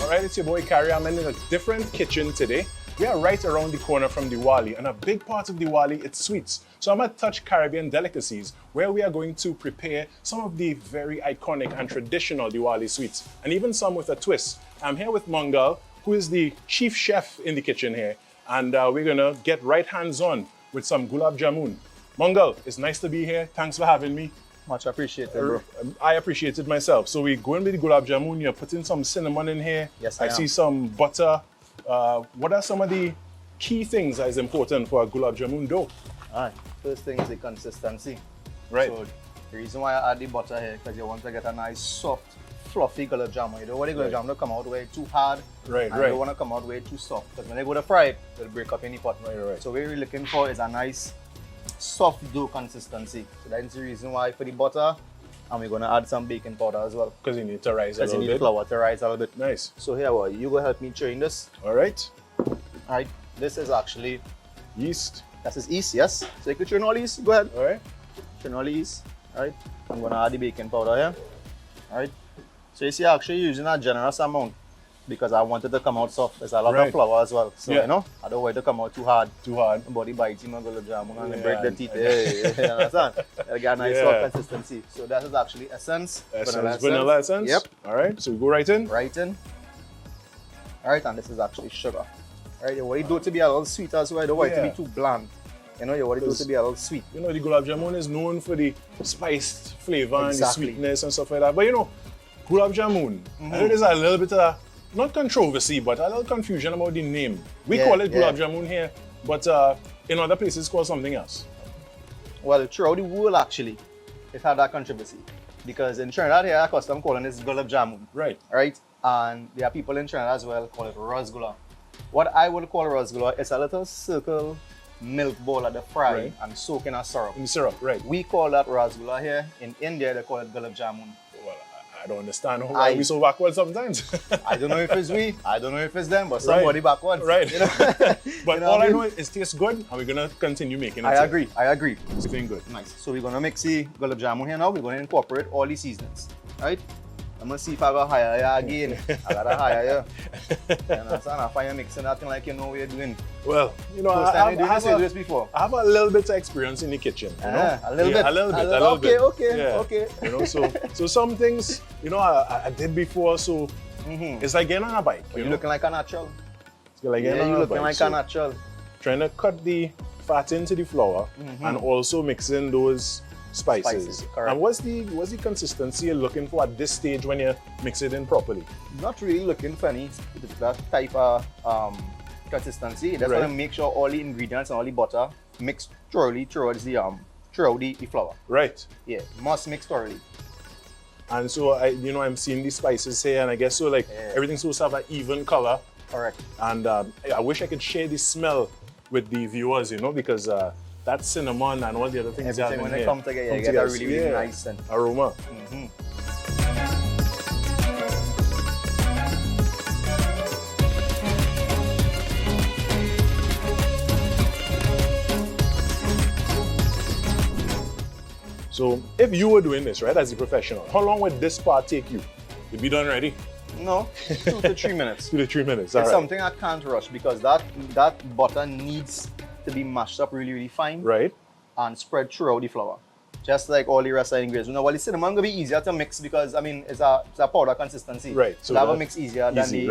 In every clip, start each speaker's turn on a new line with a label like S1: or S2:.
S1: All right, it's your boy Khary. I'm in a different kitchen today. We are right around the corner from Diwali, and a big part of Diwali is sweets. So I'm at Touch Caribbean Delicacies, where we are going to prepare some of the very iconic and traditional Diwali sweets, and even some with a twist. I'm here with Mungal, who is the chief chef in the kitchen here, and we're gonna get right hands-on with some gulab jamun. Mungal, it's nice to be here. Thanks for having me.
S2: Much appreciated, bro.
S1: I appreciate it myself. So we're going with the gulab jamun. You're putting some cinnamon in here.
S2: Yes,
S1: I see some butter. What are some of the key things that is important for a gulab jamun dough?
S2: All right. First thing is the consistency.
S1: Right.
S2: So the reason why I add the butter here because you want to get a nice, soft, fluffy gulab jamun. You don't want the gulab jamun to come out way too hard.
S1: Right,
S2: and you don't want to come out way too soft because when they go to fry it, it'll break up in the pot.
S1: Right.
S2: So what we're looking for is a nice, soft dough consistency. So that's the reason why for the butter, and we're going to add some baking powder as well.
S1: Because you need to rise a little bit.
S2: Because you need flour to rise a little bit.
S1: Nice.
S2: So here, well, you go help me train this.
S1: All right.
S2: All right. This is actually
S1: Yeast.
S2: This is yeast, yes. So you can train all these. Go ahead.
S1: All right.
S2: Train all these. All right. I'm going to add the baking powder here. All right. So you see, I'm actually using a generous amount because I want it to come out soft. There's a lot of flour as well. So, you know, I don't want it to come out too hard. Body bites, you know, gulab jamun and break the teeth. You understand? It'll get a nice soft consistency. So that is actually essence.
S1: Vanilla essence?
S2: Yep.
S1: All right. So we go right in?
S2: Right in. All right. And this is actually sugar. All right. You want it to be a little sweet as well. You don't want it to be too bland. You know, you want it to be a little sweet.
S1: You know, the gulab jamun is known for the spiced flavor and the sweetness and stuff like that. But you know, gulab jamun, I know there's a little bit of, not controversy, but a little confusion about the name. We call it gulab jamun here, but in other places it's called something else.
S2: Well, throughout the world actually, it had that controversy. Because in Trinidad here, I custom calling this gulab jamun.
S1: Right.
S2: Right? And there are people in Trinidad as well call it rasgulla. What I would call rasgulla is a little circle milk bowl at the fry and soak in a syrup.
S1: In syrup, right.
S2: We call that rasgulla here. In India, they call it gulab jamun.
S1: Well, I don't understand why we so backward sometimes.
S2: I don't know if it's we, I don't know if it's them, but somebody backwards.
S1: Right.
S2: You know?
S1: But
S2: you know
S1: all I know is it tastes good and we're going to continue making it.
S2: I agree.
S1: It's doing good.
S2: Nice. So we're going to mix the gulab jamun here now. We're going to incorporate all the seasonings. Right? I'm going to see if I got higher here again. I got a higher here. You understand? I find you mixing that thing like you know what you're doing.
S1: Well, you know,
S2: First time you do this before?
S1: I have a little bit of experience in the kitchen. You know?
S2: A little bit.
S1: A little bit.
S2: Okay.
S1: You know, so some things, you know, I did before, so it's like getting on a bike.
S2: You're looking like a natural.
S1: It's like getting on
S2: you're
S1: a
S2: looking
S1: bike.
S2: like a natural.
S1: Trying to cut the fat into the flour and also mixing those spices.
S2: Correct.
S1: And what's the consistency you're looking for at this stage when you mix it in properly?
S2: Not really looking for any that type of consistency. You just want to make sure all the ingredients and all the butter mix thoroughly throughout the flour.
S1: Right.
S2: Yeah, must mix thoroughly.
S1: And so I'm seeing the spices here, and I guess so like everything's supposed to have an even color.
S2: Correct.
S1: And I wish I could share the smell with the viewers, you know, because that cinnamon and all the other things
S2: everything when they come together, you get a really, really nice scent.
S1: Aroma. So if you were doing this, right, as a professional, how long would this part take you? You'd be done ready?
S2: No, 2 to 3 minutes.
S1: 2 to 3 minutes,
S2: It's something I can't rush because that butter needs to be mashed up really, really fine.
S1: Right.
S2: And spread throughout the flour. Just like all the rest of the ingredients. You know, while the cinnamon gonna be easier to mix because I mean it's a powder consistency.
S1: Right.
S2: So that will mix easier than the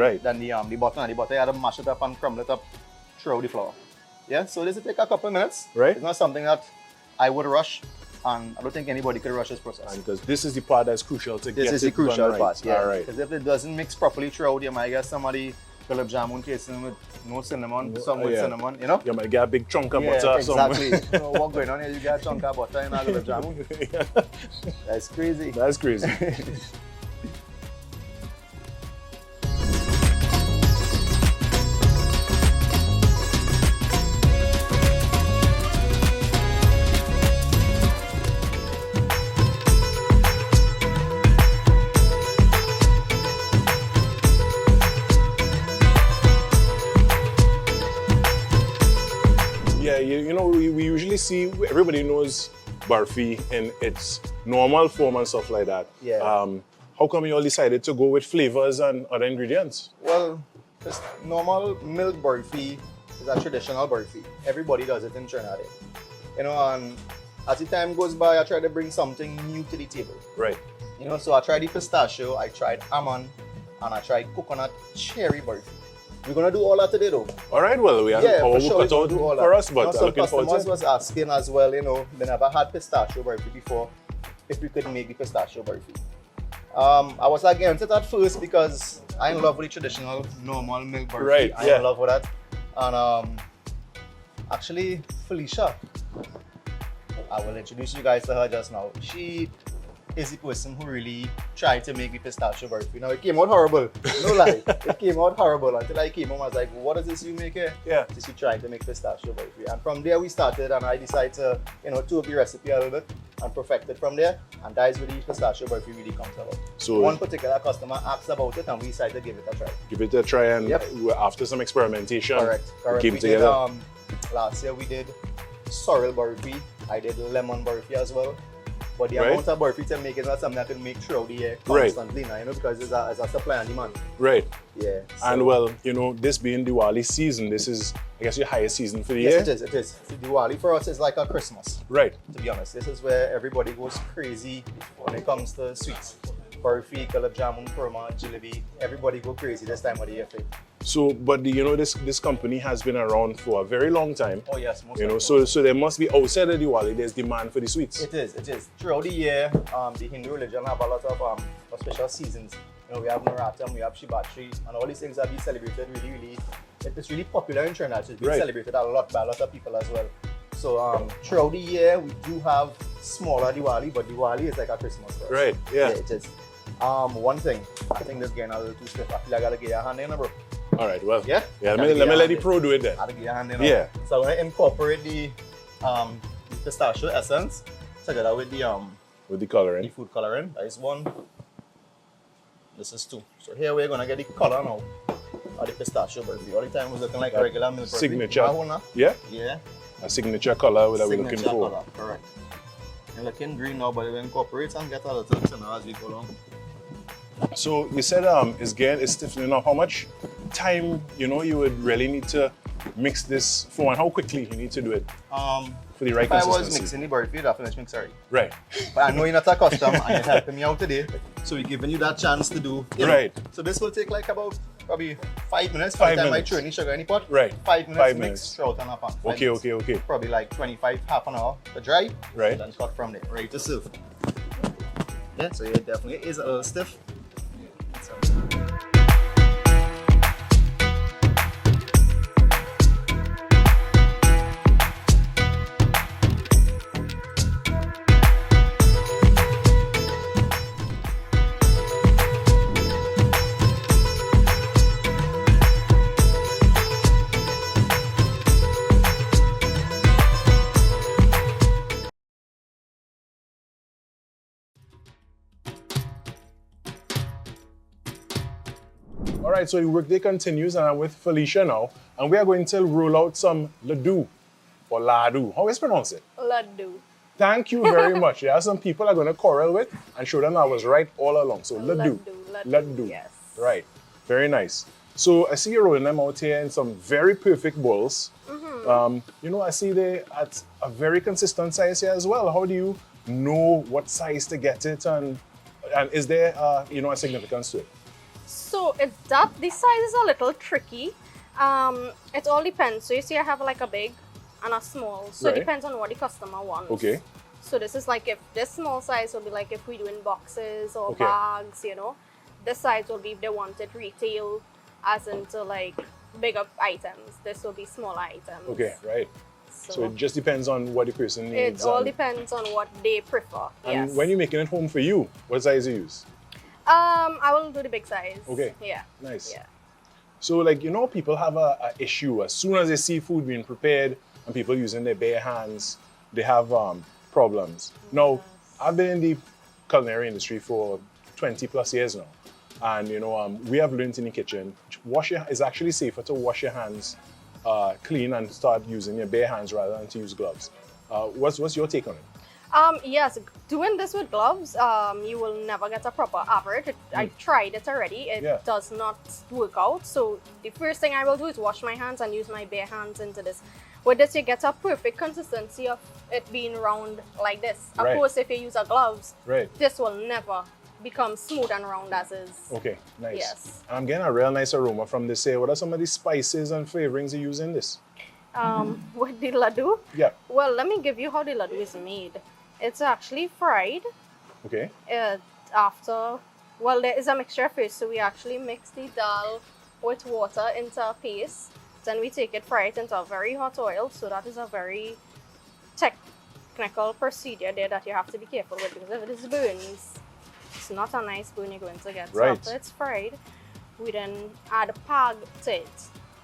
S2: butter. And the butter you have to mash it up and crumble it up throughout the flour. Yeah, so this will take a couple of minutes.
S1: Right.
S2: It's not something that I would rush. And I don't think anybody could rush this process.
S1: And because this is the part that's crucial to get it done right.
S2: This is the crucial part, yeah.
S1: All right.
S2: Because if it doesn't mix properly throughout, you might get somebody gulab jamun tasting with no cinnamon, some with cinnamon, you know?
S1: You might get a big chunk of butter or
S2: exactly. You know what's going on here? You get a chunk of butter in a gulab jamun. That's crazy.
S1: That's crazy. Yeah, you know, we usually see, everybody knows barfi in its normal form and stuff like that.
S2: Yeah.
S1: how come you all decided to go with flavors and other ingredients?
S2: Well, just normal milk burfi is a traditional burfi. Everybody does it in Trinidad. You know, and as the time goes by, I try to bring something new to the table.
S1: Right.
S2: You know, so I tried the pistachio, I tried almond, and I tried coconut cherry burfi. We're gonna do all that today though.
S1: All right, well, we have
S2: for sure
S1: cut out for us, but
S2: some
S1: looking forward
S2: customers
S1: to it.
S2: was asking as well, you know, they never had pistachio burfi before, if we could make the pistachio burfi. I was against it at first because I'm in love with the traditional normal milk burfi.
S1: Right,
S2: I'm in love with that. And actually, Felicia, I will introduce you guys to her just now. She is the person who really tried to make the pistachio burfi. Now, it came out horrible. No lie. It came out horrible until I came home. I was like, what is this you make here?
S1: Yeah.
S2: So she tried to make pistachio burfi. And from there we started, and I decided to, you know, tweak the recipe a little bit and perfect it from there. And that is where the pistachio burfi really comes about.
S1: So
S2: one particular customer asked about it, and we decided to give it a try.
S1: give it a try, and after some experimentation,
S2: Correct.
S1: we came
S2: We
S1: together.
S2: did, last year we did sorrel burfi. I did lemon burfi as well. But the
S1: Right.
S2: amount of burfi to make is not something I can make throughout the year
S1: Right.
S2: constantly now, you know, because it's a supply and demand.
S1: Right.
S2: Yeah.
S1: And well, you know, this being Diwali season, this is, I guess, your highest season for the
S2: yes,
S1: year.
S2: it is. It is. See, Diwali for us is like a Christmas.
S1: Right.
S2: To be honest, this is where everybody goes crazy when it comes to sweets. Burfi, gulab jamun, kurma, jalebi. Everybody go crazy this time of the year.
S1: So, but you know, this company has been around for a very long time.
S2: Oh yes, most
S1: You know,
S2: definitely.
S1: so there must be outside of Diwali, there's demand for the sweets.
S2: It is. It is. Throughout the year, the Hindu religion have a lot of special seasons. You know, we have Naratam, we have Shivatri, and all these things are being celebrated really. It's really popular in Trinidad. So it's being
S1: Right.
S2: celebrated a lot by a lot of people as well. So throughout the year, we do have smaller Diwali, but Diwali is like a Christmas for us.
S1: Right, yeah.
S2: It is. One thing, I think this getting a little too stiff. I feel like I gotta get your hand in, bro.
S1: All right, well,
S2: Yeah?
S1: let me let the pro do it then.
S2: I gotta get your hand in.
S1: Yeah.
S2: So I'm gonna incorporate the pistachio essence together with the
S1: With the coloring.
S2: food coloring. That is one. This is two. So here we're gonna get the color now of the pistachio burfi. All the time was looking like a regular milk burfi.
S1: Signature.
S2: Mahona.
S1: Yeah?
S2: Yeah.
S1: A signature color that we're looking
S2: Signature
S1: for.
S2: color. Correct. You're looking green now, but we'll incorporate and get a little thinner as we go along.
S1: So you said it's stiffening up. How much time, you know, you would really need to mix this for, and how quickly you need to do it for the right
S2: If I was
S1: consistency?
S2: mixing the burfi, I'd finish mix already.
S1: Right.
S2: But I know you're not a customer and you're helping me out today. So we're giving you that chance to do. You know.
S1: Right.
S2: So this will take like about probably 5 minutes.
S1: 5
S2: By the time
S1: minutes.
S2: I throw any sugar in the pot.
S1: Right.
S2: 5 minutes
S1: 5
S2: mix
S1: minutes.
S2: throughout and up on.
S1: Okay.
S2: Probably like 25, half an hour to dry.
S1: Right.
S2: And then cut from there. Ready to serve. Yeah, so it definitely is a little stiff. So,
S1: All right, so your workday continues, and I'm with Felicia now, and we are going to roll out some laddu or ladu. How is pronounce it?
S3: Laddu.
S1: Thank you very much. Yeah, some people are going to quarrel with and show them I was right all along. So laddu.
S3: Laddu, yes.
S1: Right. Very nice. So I see you rolling them out here in some very perfect bowls. You know, I see they at a very consistent size here as well. How do you know what size to get it, and is there you know, a significance to it?
S3: So this size is a little tricky. It all depends. So you see I have like a big and a small. So
S1: Right.
S3: it depends on what the customer wants.
S1: Okay.
S3: So this is like, if this small size will be like if we do in boxes or
S1: Okay.
S3: bags, you know. This size will be if they want it retail, as into like bigger items. This will be smaller items.
S1: Okay, right. So
S3: So
S1: it just depends on what the person
S3: it
S1: needs.
S3: all
S1: and-
S3: depends on what they prefer.
S1: And
S3: Yes.
S1: when you're making it home for you, what size you use?
S3: I will do the big size.
S1: Okay.
S3: Yeah.
S1: Nice.
S3: Yeah.
S1: So, like, you know, people have a issue. As soon as they see food being prepared and people using their bare hands, they have problems. Now, I've been in the culinary industry for 20 plus years now. And, you know, we have learned in the kitchen, it's actually safer to wash your hands clean and start using your bare hands rather than to use gloves. What's your take on it?
S3: Yes, doing this with gloves, you will never get a proper average. I tried it already. It does not work out. So the first thing I will do is wash my hands and use my bare hands into this. With this, you get a perfect consistency of it being round like this. Of course, if you use a gloves, this will never become smooth and round as is.
S1: Okay, nice.
S3: Yes.
S1: I'm getting a real nice aroma from this here. What are some of the spices and flavorings you use in this?
S3: With the laddu?
S1: Yeah.
S3: Well, let me give you how the laddu is made. It's actually fried.
S1: Okay.
S3: Well, there is a mixture first. So we actually mix the dal with water into a paste. Then we take it, fry it into a very hot oil. So that is a very technical procedure there that you have to be careful with, because if it is burns, it's not a nice burn you're going to get. So after it's fried, we then add pag to it.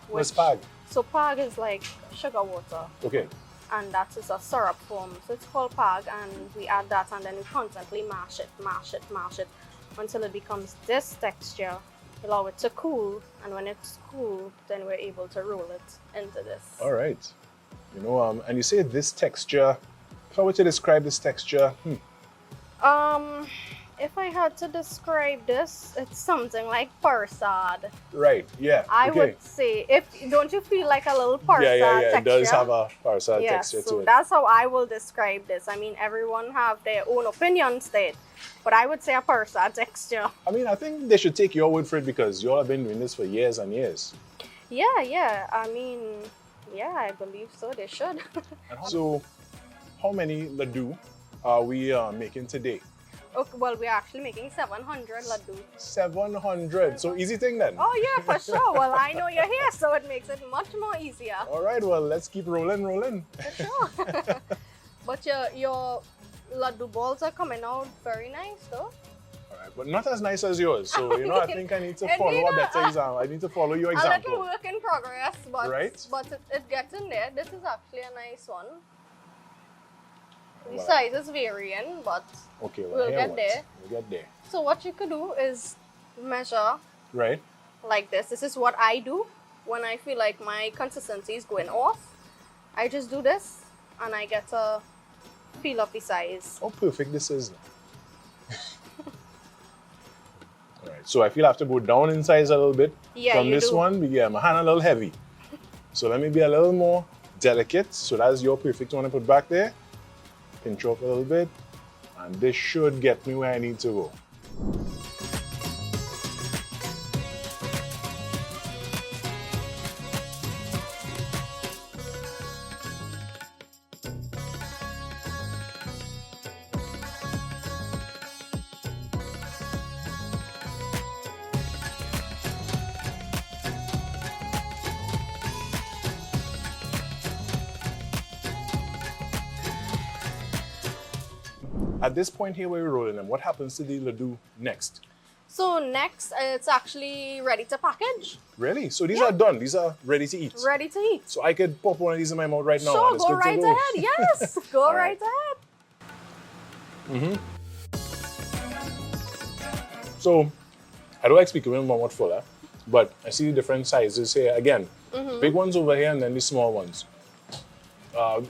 S1: What's pag?
S3: So pag is like sugar water.
S1: Okay.
S3: And that is a syrup form. So it's called pag, and we add that and then we constantly mash it until it becomes this texture. Allow it to cool, and when it's cool, then we're able to roll it into this.
S1: All right. You know, and you say this texture, if I were to describe this texture,
S3: if I had to describe this, it's something like parsad.
S1: Right, yeah.
S3: I would say, don't you feel like a little parsad texture?
S1: It does have a parsad texture to it.
S3: That's how I will describe this. I mean, everyone have their own opinions there, but I would say a parsad texture. I
S1: mean, I think they should take your word for it, because you all have been doing this for years and years.
S3: Yeah. I mean, yeah, I believe so. They should.
S1: So, how many laddu are we making today?
S3: Okay, well, we're actually making 700 laddu.
S1: 700. So easy thing then.
S3: Oh yeah, for sure. Well, I know you're here, so it makes it much more easier.
S1: All right, well, let's keep rolling.
S3: For sure. But your laddu balls are coming out very nice, though.
S1: All right, but not as nice as yours. So, you know, I think I need to follow a better example. I need to follow your example.
S3: A little work in progress, but,
S1: right?
S3: But it gets in there. This is actually a nice one. The size is varying, but we'll get there.
S1: We'll get there.
S3: So what you could do is measure like this. This is what I do when I feel like my consistency is going off. I just do this and I get a feel of the size.
S1: How perfect this is now. All right, so I feel I have to go down in size a little bit.
S3: Yeah,
S1: from this one, my hand a little heavy. So let me be a little more delicate. So that's your perfect one to put back there. Pinch off a little bit, and this should get me where I need to go. At this point here where we're rolling them, what happens to the laddu next?
S3: So next, it's actually ready to package.
S1: Really? So these are done. These are ready to eat.
S3: Ready to eat.
S1: So I could pop one of these in my mouth right now.
S3: Sure, go right ahead. Yes, go right ahead.
S1: So I don't like speaking with my mouth full, but I see the different sizes here. Again, big ones over here and then the small ones.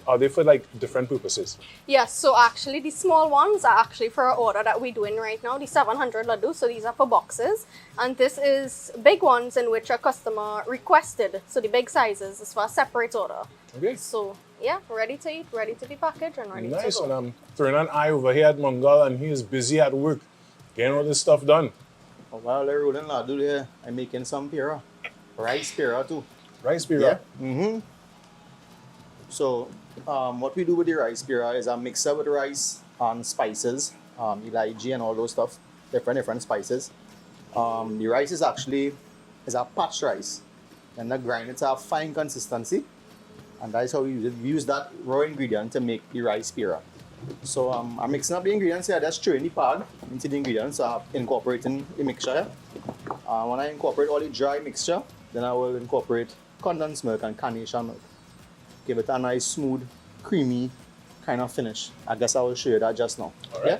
S1: Are they for like different purposes?
S3: Yes, so actually the small ones are actually for our order that we're doing right now, the 700 laddu. So these are for boxes, and this is big ones in which a customer requested. So the big sizes is for a separate order. Okay. So yeah, ready to eat, ready to be packaged, and ready to go.
S1: Nice, and I'm throwing an eye over here at Mungal, and he is busy at work getting all this stuff done.
S2: While they're rolling laddu there, I'm making some pira, rice pira too.
S1: Rice pira?
S2: Yeah. So what we do with the rice pira is a mixer with rice and spices, elaichi and all those stuff, different spices. The rice is actually a patch rice, and the grind it to a fine consistency, and that's how we use it. We use that raw ingredient to make the rice pira. So I'm mixing up the ingredients here. Just throwing the pag into the ingredients, incorporating the mixture. When I incorporate all the dry mixture, then I will incorporate condensed milk and carnation milk. Give it a nice, smooth, creamy kind of finish. I guess I will show you that just now.
S1: All right.
S2: Yeah?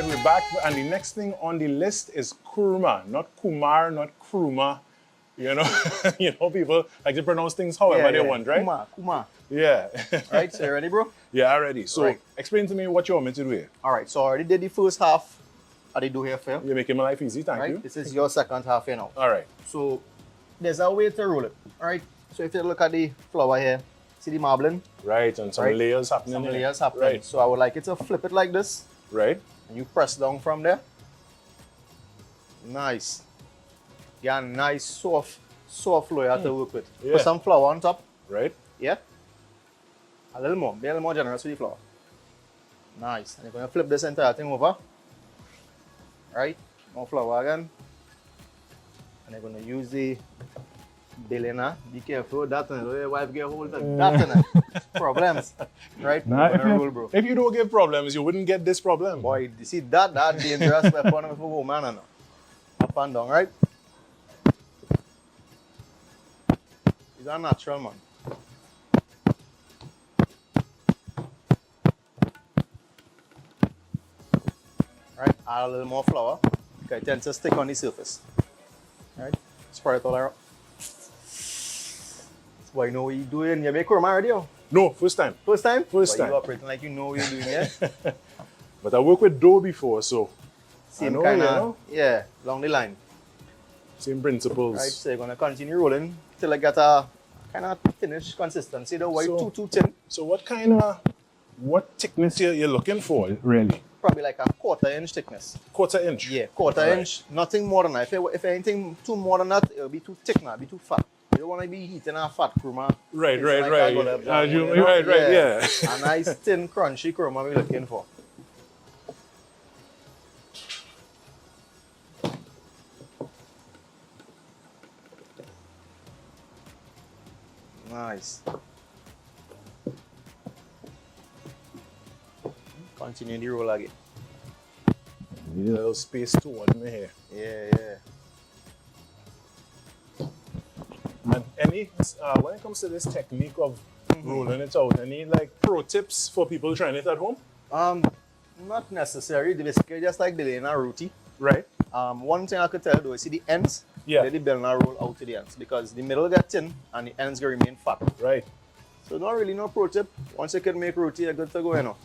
S1: right, we're back, and the next thing on the list is kurma, not kumar, not kruma. You know, people like to pronounce things however they want, right?
S2: Kuma.
S1: Yeah.
S2: Right, so you ready, bro?
S1: Yeah, I'm ready. So, explain to me what you want me to do here.
S2: All right, so I already did the first half of the dough here for you.
S1: You're making my life easy, thank
S2: Right,
S1: you.
S2: this is your second half here now.
S1: All right.
S2: So, there's a way to roll it. All right, so if you look at the flour here, see the marbling?
S1: Right, and some
S2: Right.
S1: layers happening.
S2: Some
S1: here.
S2: layers happening.
S1: Right.
S2: So I would like you to flip it like this,
S1: Right.
S2: and you press down from there. Nice. Get a nice soft flour to work with.
S1: Yeah.
S2: Put some flour on top.
S1: Right.
S2: Yeah. A little more. Be a little more generous with the flour. Nice. And you're going to flip this entire thing over. Right. More flour again. And you're going to use the billionaire. Be careful with that. Your wife get hold of that. In it. Problems. Right.
S1: Nah,
S2: Roll, bro.
S1: if you don't give problems, you wouldn't get this problem.
S2: Boy, you see that dangerous weapon for woman. No. Up and down, right? It's a natural, man. Right, add a little more flour. Okay, it tends to stick on the surface. Right, spread it all around. Boy, you know what you're doing. You make kurma already, yo?
S1: No, first time.
S2: First time?
S1: First
S2: Boy,
S1: time.
S2: You operating like you know what you're doing, yeah?
S1: But I worked with dough before, so
S2: Same
S1: know,
S2: kind
S1: you
S2: of,
S1: know.
S2: yeah, along the line.
S1: Same principles.
S2: Right, so you're gonna continue rolling till I get a kind of finished consistency. Don't worry,
S1: So-
S2: too thin.
S1: So what thickness you're looking for, really?
S2: Probably like a 1/4 inch thickness.
S1: 1/4 inch?
S2: Yeah, 1/4
S1: Right.
S2: inch, nothing more than that. If anything too more than that, it'll be too thick now, it'll be too fat. You don't want to be heating a fat kurma.
S1: Right,
S2: It's
S1: right,
S2: like
S1: right.
S2: a gulab jamun,
S1: You-
S2: you know?
S1: right, yeah.
S2: A nice thin, crunchy kurma we're looking for. Nice. Continue the roll again.
S1: Need a little space toward me here.
S2: Yeah.
S1: And when it comes to this technique of rolling it out, any like pro tips for people trying it at home?
S2: Not necessary. Basically, just like delaying a roti.
S1: Right.
S2: One thing I could tell you, you see the ends?
S1: Yeah.
S2: Let the bellina roll out to the ends because the middle get thin and the ends will remain fat.
S1: Right.
S2: So not really no pro tip. Once you can make roti, you're good to go, you know.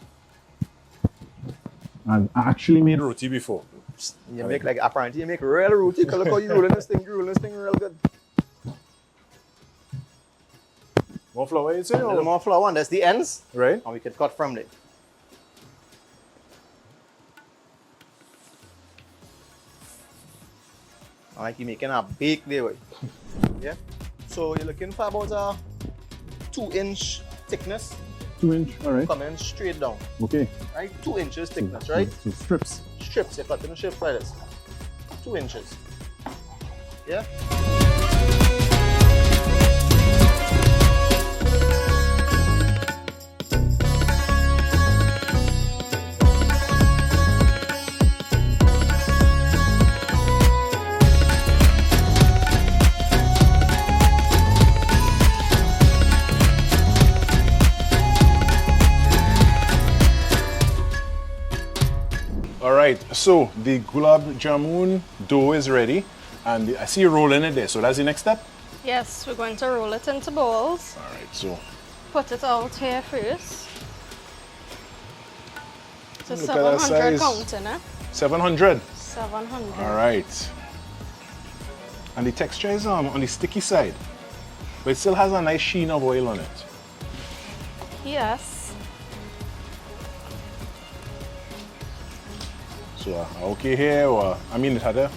S1: I've actually made roti before.
S2: You make like apparently you make real roti. Cause look how you rolling this thing real good.
S1: More flour, you say?
S2: A little more flour and that's the ends.
S1: Right.
S2: And we can cut from there. Like you're making a bake there, way. Yeah. So you're looking for about a 2-inch thickness
S1: 2 inch, all right.
S2: coming straight down.
S1: Okay.
S2: Right? 2 inches thickness, right?
S1: So strips.
S2: Strips, you're cutting the strips like this. 2 inches. Yeah?
S1: All right, so the gulab jamun dough is ready, and I see you rolling it there. So that's the next step.
S3: Yes, we're going to roll it into balls.
S1: All right, so
S3: Put it out here first. So
S1: Look at that
S3: 700
S1: size.
S3: counting, eh?
S1: 700.
S3: 700.
S1: All right. And the texture is on the sticky side, but it still has a nice sheen of oil on it.
S3: Yes.
S1: So okay here, or I mean it had a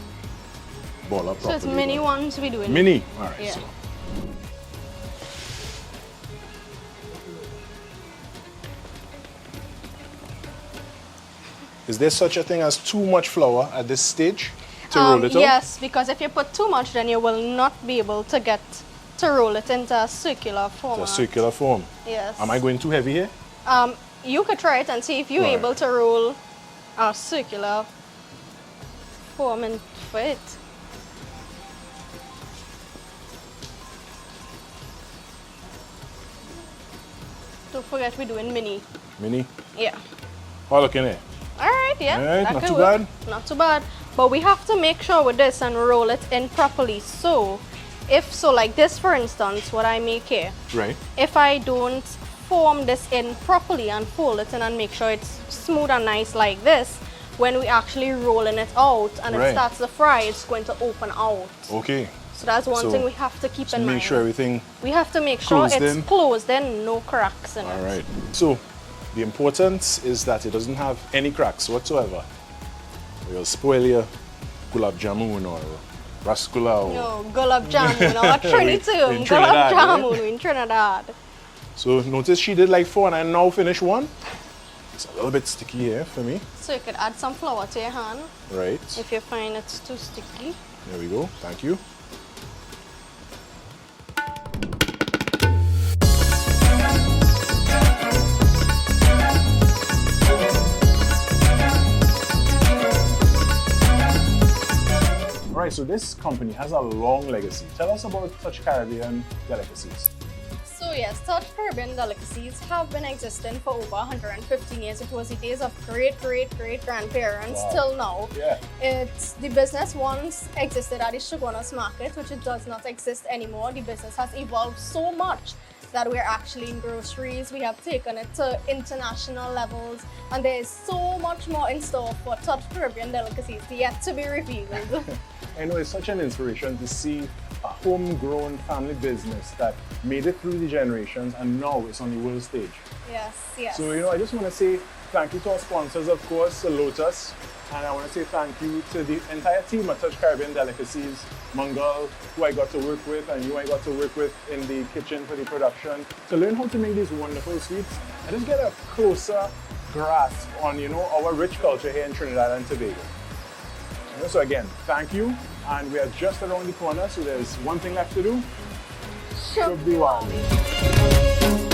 S1: ball up
S3: So it's
S1: properly,
S3: mini
S1: but-
S3: ones we doing.
S1: Mini. All right.
S3: Yeah.
S1: So. Is there such a thing as too much flour at this stage to roll it out?
S3: Yes, because if you put too much, then you will not be able to get to roll it into a circular form.
S1: A circular form.
S3: Yes.
S1: Am I going too heavy here?
S3: You could try it and see if you're
S1: Right.
S3: able to roll a circular form in for it. Don't forget we're doing mini.
S1: Mini?
S3: Yeah.
S1: Oh, look in here.
S3: All right. right, yeah.
S1: Alright,
S3: that
S1: not
S3: could
S1: too
S3: work.
S1: bad.
S3: Not too bad. But we have to make sure with this and roll it in properly. So, like this for instance, what I make here.
S1: Right.
S3: If I don't form this in properly and fold it in and make sure it's smooth and nice like this, when we actually rolling it out and it starts to fry, it's going to open out.
S1: Okay.
S3: So that's one thing we have to keep in mind.
S1: Make sure everything.
S3: We have to make sure it's closed in, no cracks in it.
S1: All right. So the importance is that it doesn't have any cracks whatsoever. It'll spoil your gulab jamun or rasgulla.
S3: No, gulab jamun or Trinity.
S1: in
S3: Gulab
S1: Trinidad,
S3: jamun in Trinidad.
S1: So notice she did like 4 and I now finished 1. It's a little bit sticky here for me.
S3: So you could add some flour to your hand.
S1: Right.
S3: If you find it's too sticky.
S1: There we go. Thank you. All right, so this company has a long legacy. Tell us about Touch Caribbean Delicacies.
S3: So yes, Touch Caribbean Delicacies have been existing for over 115 years. It was the days of great-great-great-grandparents till now.
S1: Yeah.
S3: The business once existed at the Shogunas Market, which it does not exist anymore. The business has evolved so much that we're actually in groceries. We have taken it to international levels, and there is so much more in store for Touch Caribbean Delicacies yet to be revealed.
S1: I know it's such an inspiration to see a homegrown family business that made it through the generations and now it's on the world stage.
S3: Yes, yes.
S1: So, I just want to say thank you to our sponsors, of course, Lotus, and I want to say thank you to the entire team at Touch Caribbean Delicacies, Mungal, who I got to work with, and you I got to work with in the kitchen for the production, to learn how to make these wonderful sweets and just get a closer grasp on, our rich culture here in Trinidad and Tobago. So again, thank you, and we are just around the corner, so there's one thing left to do.
S3: Shub Diwali.